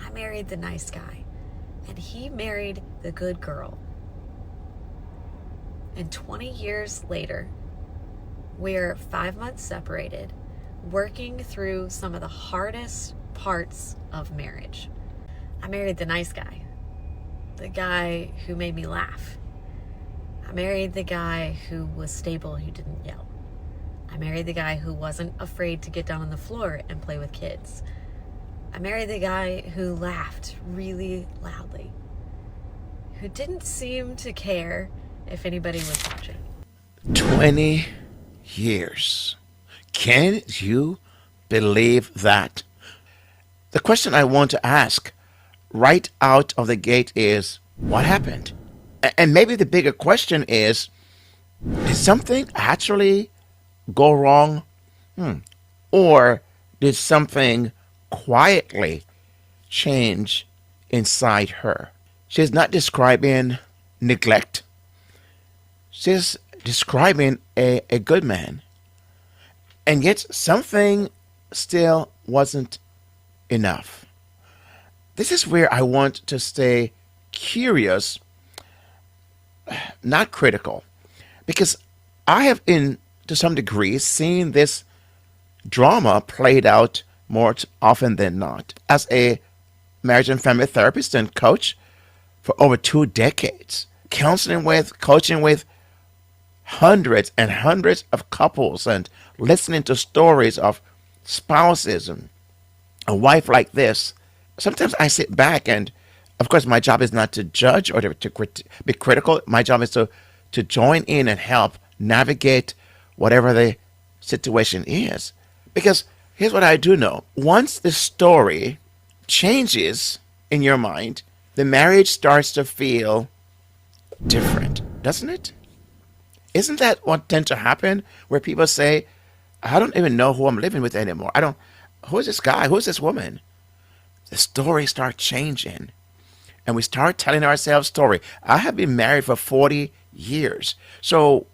I married the nice guy, and he married the good girl. And 20 years later, we're 5 months separated, working through some of the hardest parts of marriage. I married the nice guy, the guy who made me laugh. I married the guy who was stable, who didn't yell. I married the guy who wasn't afraid to get down on the floor and play with kids. I married the guy who laughed really loudly, who didn't seem to care if anybody was watching. 20 years. Can you believe that? The question I want to ask right out of the gate is, what happened? And maybe the bigger question is, did something actually go wrong? Or did something quietly change inside her? She's not describing neglect. She's describing a good man. And yet something still wasn't enough. This is where I want to stay curious, not critical, because I have, to some degree, seen this drama played out more often than not as a marriage and family therapist and coach for over 2 decades, coaching with hundreds and hundreds of couples and listening to stories of spouses and a wife like this. Sometimes I sit back and, of course, my job is not to judge or to be critical. My job is to join in and help navigate whatever the situation is. Because here's what I do know. Once the story changes in your mind, the marriage starts to feel different, doesn't it? Isn't that what tends to happen, where people say, I don't even know who I'm living with anymore. Who is this guy? Who is this woman? The story starts changing. And we start telling ourselves story. I have been married for 40 years. So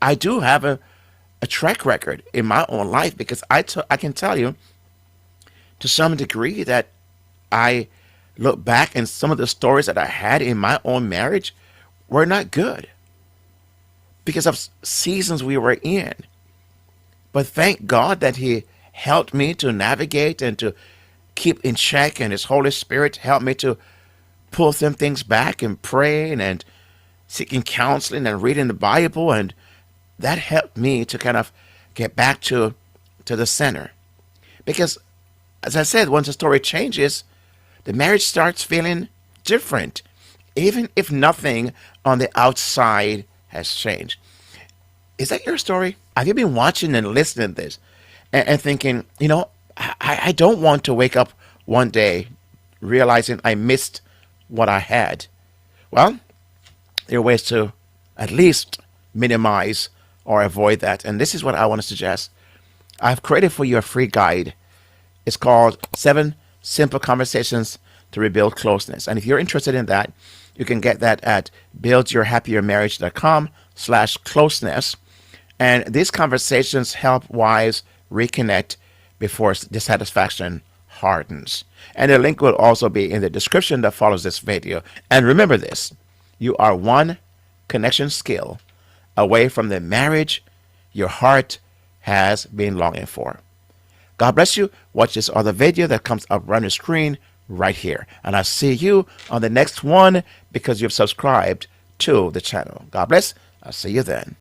I do have a track record in my own life, because I can tell you to some degree that I look back and some of the stories that I had in my own marriage were not good because of seasons we were in. But thank God that He helped me to navigate and to keep in check, and His Holy Spirit helped me to pull some things back and praying and seeking counseling and reading the Bible, and that helped me to kind of get back to the center. Because, as I said, once the story changes, the marriage starts feeling different, even if nothing on the outside has changed. Is that your story? Have you been watching and listening to this and thinking, I don't want to wake up one day realizing I missed what I had? Well, there are ways to at least minimize or avoid that. And this is what I want to suggest. I've created for you a free guide. It's called 7 Simple Conversations to Rebuild Closeness. And if you're interested in that, you can get that at buildyourhappiermarriage.com/closeness. And these conversations help wives reconnect before dissatisfaction hardens. And the link will also be in the description that follows this video. And remember this, you are one connection skill away from the marriage your heart has been longing for. God bless you. Watch this other video that comes up on the screen right here. And I'll see you on the next one because you've subscribed to the channel. God bless. I'll see you then.